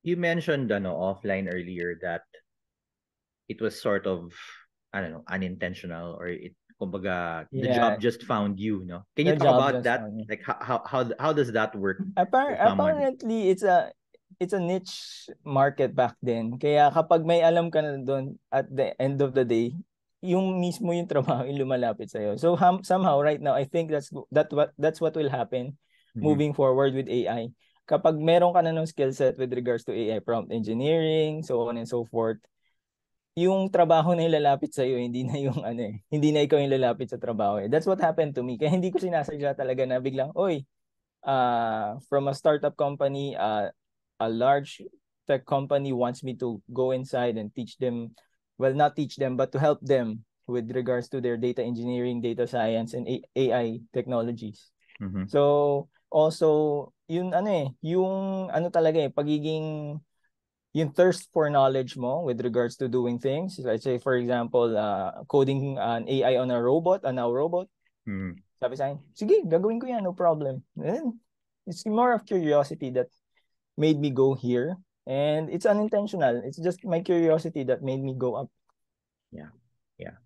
You mentioned offline earlier that it was sort of, I don't know, unintentional, or kumbaga, the Yeah, job just found you, no? Can you the talk job about just that? found me. Like how does that work for someone? Apparently it's a niche market back then. Kaya kapag may alam ka na doon at the end of the day, yung mismo yung trabaho yung lumalapit sa iyo. So somehow right now I think that's what will happen Mm-hmm. moving forward with AI. Kapag meron ka na ng skill set with regards to AI prompt engineering, so on and so forth, yung trabaho na yung lalapit sa iyo, hindi na yung hindi na ikaw yung lalapit sa trabaho eh. That's what happened to me. Kaya hindi ko sinasadya talaga na biglang, oy, from a startup company, a large tech company wants me to go inside and teach them, well, not teach them, but to help them with regards to their data engineering, data science, and AI technologies. Mm-hmm. So, also, yung talaga pagiging, yung thirst for knowledge mo with regards to doing things. Let's say, for example, coding an AI on a robot, a now robot. Mm-hmm. Sabi sa akin, sige, gagawin ko yan, no problem. And it's more of curiosity that made me go here. And it's unintentional. It's just my curiosity that made me go up. Yeah. Yeah.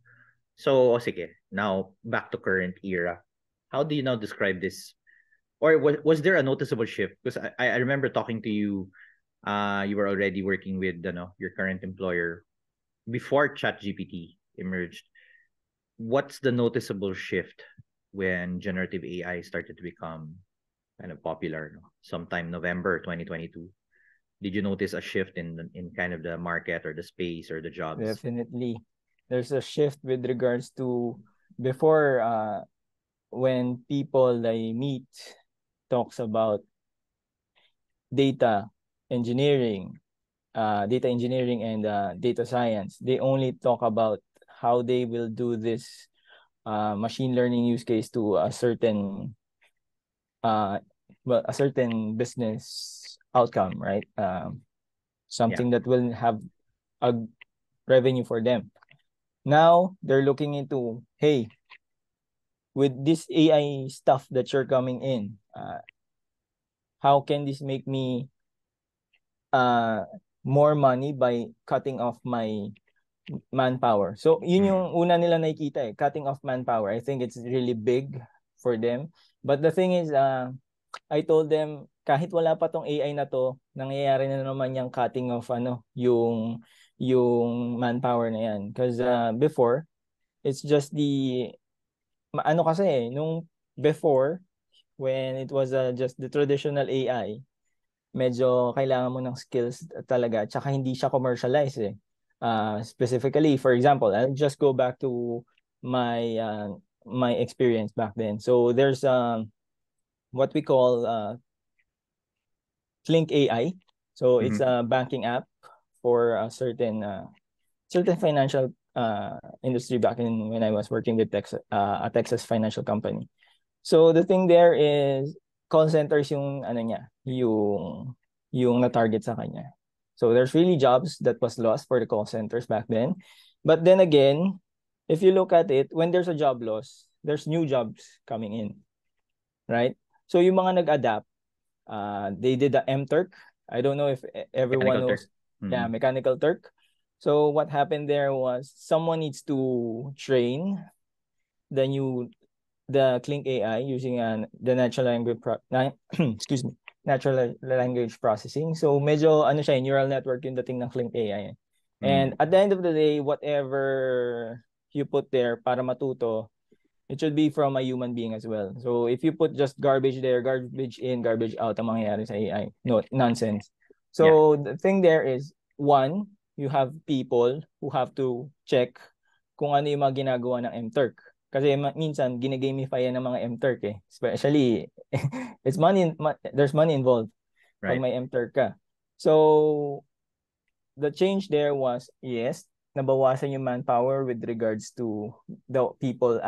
So, sige. Now, back to current era. How do you now describe this? Or was there a noticeable shift? Because I remember talking to you, you were already working with your current employer before ChatGPT emerged. What's the noticeable shift when generative AI started to become kind of popular, no? Sometime November 2022? Did you notice a shift in kind of the market or the space or the jobs? Definitely. There's a shift with regards to before, when people I meet talks about data engineering, and data science, they only talk about how they will do this machine learning use case to uh, a certain business outcome, right? Yeah. Something that will have a revenue for them. Now they're looking into, hey, with this AI stuff that you're coming in, how can this make me uh, more money by cutting off my manpower? So yun Mm. yung una nila nakikita cutting off manpower. I think it's really big for them. But the thing is, I told them, kahit wala pa tong AI na to, nangyayari na naman yung cutting of yung manpower na yan. Because before, it's just kasi nung before, when it was just the traditional AI, medyo kailangan mo ng skills talaga, tsaka hindi siya commercialized eh. Specifically, for example, I'll just go back to my experience back then. So there's what we call Flink AI. So it's Mm-hmm. a banking app for a certain financial industry back in when I was working with a Texas financial company. So the thing there is call centers yung yung na-target sa kanya. So there's really jobs that was lost for the call centers back then. But then again, if you look at it, when there's a job loss, there's new jobs coming in, right? So yung mga nag-adapt, they did the M-Turk. I don't know if everyone Mechanical Turk. knows. Yeah, Mm-hmm. mechanical Turk. So what happened there was someone needs to train the new the Clink AI using the excuse me, natural language processing. So medyo siya, neural network yung dating ng Clink AI. And Mm-hmm. at the end of the day, whatever you put there para matuto, it should be from a human being as well. So if you put just garbage there, garbage in, garbage out, ang mangyayari sa AI, no, nonsense. Yeah. So the thing there is, one, you have people who have to check kung ano yung mga ginagawa ng MTurk. Kasi minsan, ginagamify yan ng mga MTurk eh. Especially, there's money involved pag Right. may MTurk ka. So, the change there was, yes, nabawasan yung manpower with regards to the people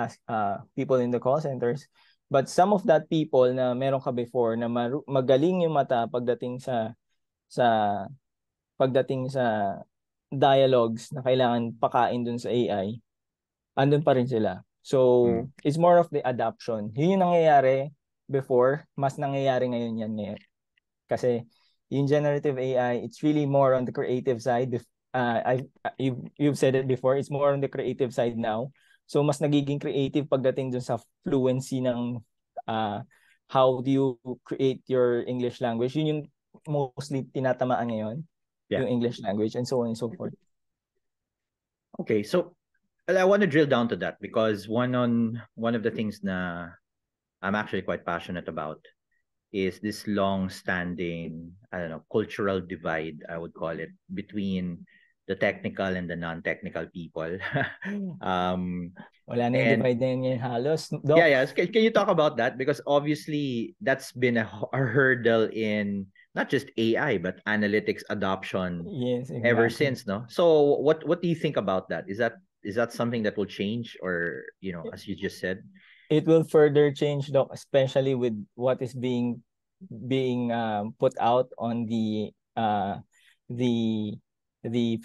in the call centers, but some of that people na meron ka before na magaling yung mata sa pagdating sa dialogues na kailangan pakain dun sa AI, andun pa rin sila. So Mm. it's more of the adoption. Yun yung nangyayari before, mas nangyayari ngayon yan ngayon kasi in generative AI, it's really more on the creative side. You've said it before, it's more on the creative side now. So mas nagiging creative pagdating dun sa fluency ng how do you create your English language. Yun yung mostly tinatamaan ngayon, Yeah. yung English language, and so on and so forth. Okay, so I want to drill down to that because one of the things na I'm actually quite passionate about is this long-standing, I don't know, cultural divide, I would call it, between the technical and the non-technical people. Wala na yung and divide na yun ngayon halos, Doc. yeah. Can you talk about that? Because obviously that's been a hurdle in not just AI but analytics adoption Yes, ever exactly. since, no? So what do you think about that? Is that something that will change, or as you just said? It will further change, Doc, especially with what is being put out on the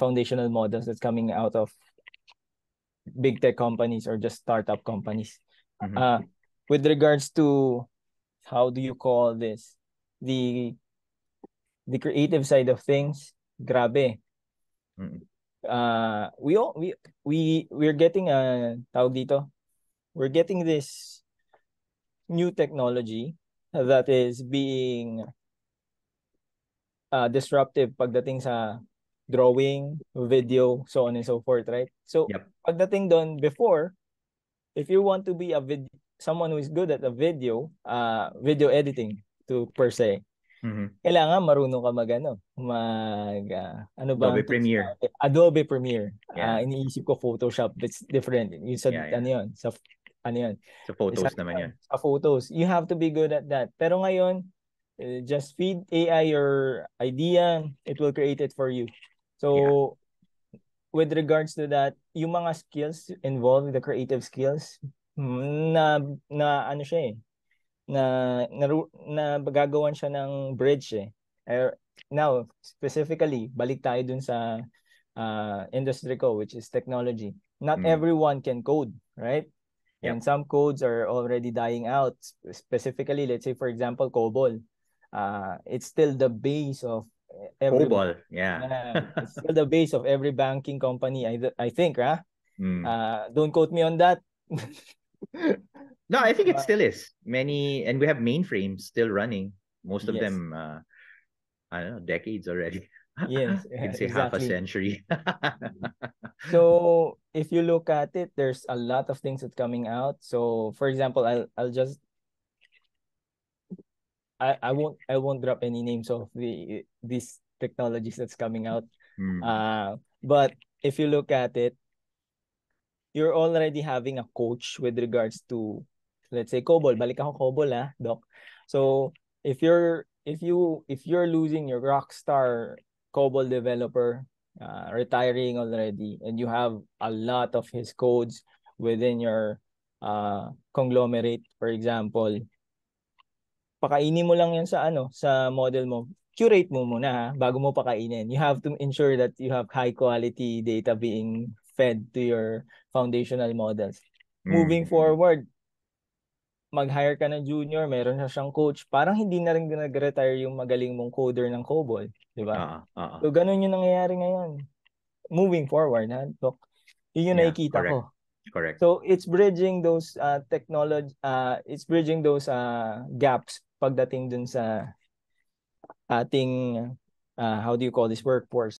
foundational models that's coming out of big tech companies or just startup companies. Mm-hmm. With regards to how do you call this, the creative side of things, grabe. Mm-hmm. We're getting tawag dito, we're getting this new technology that is being disruptive pagdating sa drawing, video, so on and so forth, right? So, Yep. pagdating doon, before, if you want to be someone who is good at a video editing per se, kailangan marunong ka Adobe Premiere. Adobe Premiere. Yeah. Iniisip ko Photoshop, that's different. Yung sa ano yun, sa photos naman yun. Sa photos. You have to be good at that. Pero ngayon, just feed AI your idea, it will create it for you. So, with regards to that, yung mga skills involved, the creative skills, na ano siya eh, na gagawan siya ng bridge eh. Now, specifically, balik tayo dun sa industry ko, which is technology. Not everyone can code, right? Yep. And some codes are already dying out. Specifically, let's say, for example, COBOL. It's still the base of every COBOL, yeah. it's still the base of every banking company, I think, don't quote me on that. No, I think it still is. And we have mainframes still running. Most of them, I don't know, decades already. Yes, you can say exactly. half a century. So if you look at it, there's a lot of things that's coming out. So for example, I'll just I won't drop any names of these technologies that's coming out. But if you look at it, you're already having a coach with regards to, let's say, COBOL. Balik ako COBOL, Doc. So if you're losing your rockstar COBOL developer, retiring already, and you have a lot of his codes within your conglomerate, for example, pakainin mo lang yan sa model mo. Curate mo muna bago mo pakainin. You have to ensure that you have high quality data being fed to your foundational models. Moving forward, mag-hire ka ng junior, meron na siyang coach, parang hindi na rin nag-retire yung magaling mong coder ng COBOL, di ba? So, ganun yung nangyayari ngayon. Moving forward, So, yun yung nakikita ko. Correct. So, it's bridging those gaps pagdating dun sa ating how do you call this, workforce.